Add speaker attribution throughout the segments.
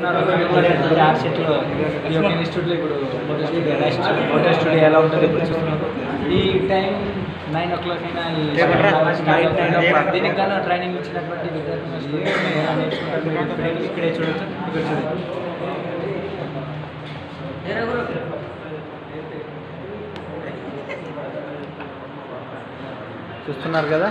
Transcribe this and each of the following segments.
Speaker 1: చూస్తున్నారు ఆర్సెట్లో ఈ యొక్క ఇన్స్టిట్యూట్లో ఇప్పుడు ఫోటో స్టూడియో ఎలా ఉంటుంది ఇప్పుడు చూస్తున్నారు. ఈ టైం 9 o'clock అయినా దీనికి గాను ట్రైనింగ్ ఇచ్చినటువంటి విద్యార్థులు నేర్చుకుంటారు. ఇక్కడే చూడొచ్చు. ఇక్కడ చూడండి చూస్తున్నారు కదా.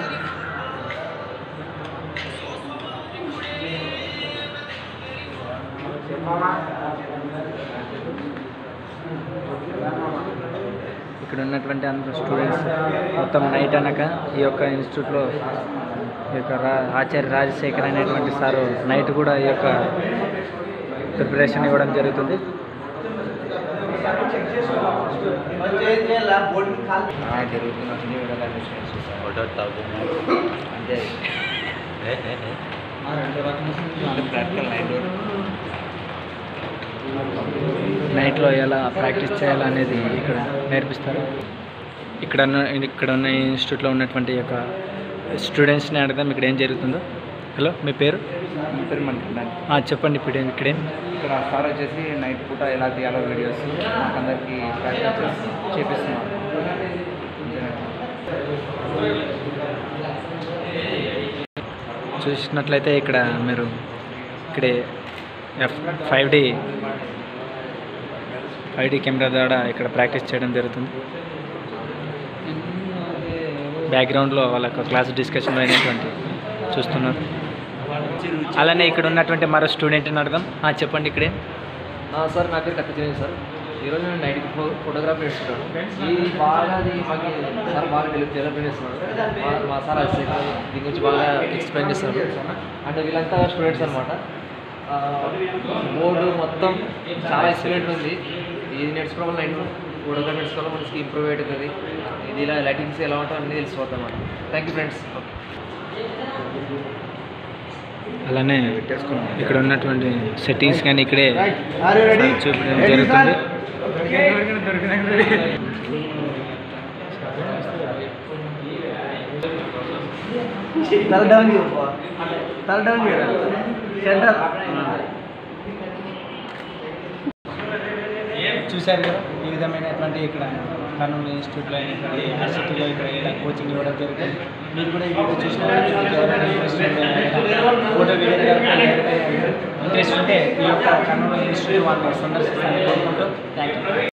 Speaker 1: ఇక్కడ ఉన్నటువంటి అందరూ స్టూడెంట్స్ మొత్తం నైట్ అనక ఈ యొక్క ఇన్స్టిట్యూట్లో ఈ యొక్క ఆచార్య రాజశేఖర్ అనేటువంటి సారు నైట్ కూడా ఈ యొక్క ప్రిపరేషన్ ఇవ్వడం జరుగుతుంది. నైట్లో ఎలా ప్రాక్టీస్ చేయాలనేది ఇక్కడ నేర్పిస్తారు. ఇక్కడ ఉన్న ఇన్స్టిట్యూట్లో ఉన్నటువంటి యొక్క స్టూడెంట్స్ని అడగదాం ఇక్కడ ఏం జరుగుతుందో. హలో, మీ పేరు?
Speaker 2: మీ పేరు మనకి
Speaker 1: చెప్పండి. ఇక్కడేం
Speaker 2: ఇక్కడ సార్ వచ్చేసి నైట్ పూట ఎలా తీయాలో వీడియోస్ మాకు అందరికీ ప్రాక్టీస్ చేపిస్తున్నారు.
Speaker 1: చూసినట్లయితే ఇక్కడ మీరు ఇక్కడే ఫైవ్ డి కెమెరా ద్వారా ఇక్కడ ప్రాక్టీస్ చేయడం జరుగుతుంది. బ్యాక్గ్రౌండ్లో వాళ్ళ క్లాస్ డిస్కషన్ అయినటువంటి చూస్తున్నారు. అలానే ఇక్కడ ఉన్నటువంటి మరో స్టూడెంట్ని అడగం. చెప్పండి. ఇక్కడే
Speaker 3: సార్ నా పేరు కత్తిచేయండి సార్. ఈరోజు నేను నైట్ ఫోటోగ్రఫీ నేర్చుకుంటాను. ఈ బాగా అది మాకు సార్ బాగా డెవలప్ చేస్తున్నారు. మా సార్ దీని గురించి బాగా ఎక్స్ప్లెయిన్ చేస్తున్నారు. అంటే వీళ్ళంతా స్టూడెంట్స్ అనమాట. బోర్డు మొత్తం చాలా ఎక్స్పీరియన్స్ ఉంది. ఇది నేర్చుకోవడం వల్ల నైట్ ఫోటోగ్రఫీ నేర్చుకోవడం మనకి ఇంప్రూవ్ అవుతుంది. ఇది ఇలా లైటింగ్స్ ఎలా ఉంటాయో అన్నీ తెలిసిపోతాం అన్నమాట. Thank you friends.
Speaker 1: అలానే ఇక్కడ ఉన్నటువంటి సెట్టింగ్స్ కానీ ఇక్కడే చూపించడం జరుగుతుంది. చూశారు కదా ఈ విధమైనటువంటి ఇక్కడ కర్నూలు ఇన్స్టిట్యూట్లో యూనివర్సిటీలో ఇక్కడ ఇలా కోచింగ్ ఇవ్వడం జరుగుతుంది. మీరు కూడా ఈ వీడియో చూసిన ఫోటో వీడియో ఇంట్రెస్ట్ ఉంటే ఈ యొక్క కర్నూలు ఇన్స్టిట్యూట్ వాళ్ళు సందర్శిస్తారని కోరుకుంటూ థ్యాంక్ యూ.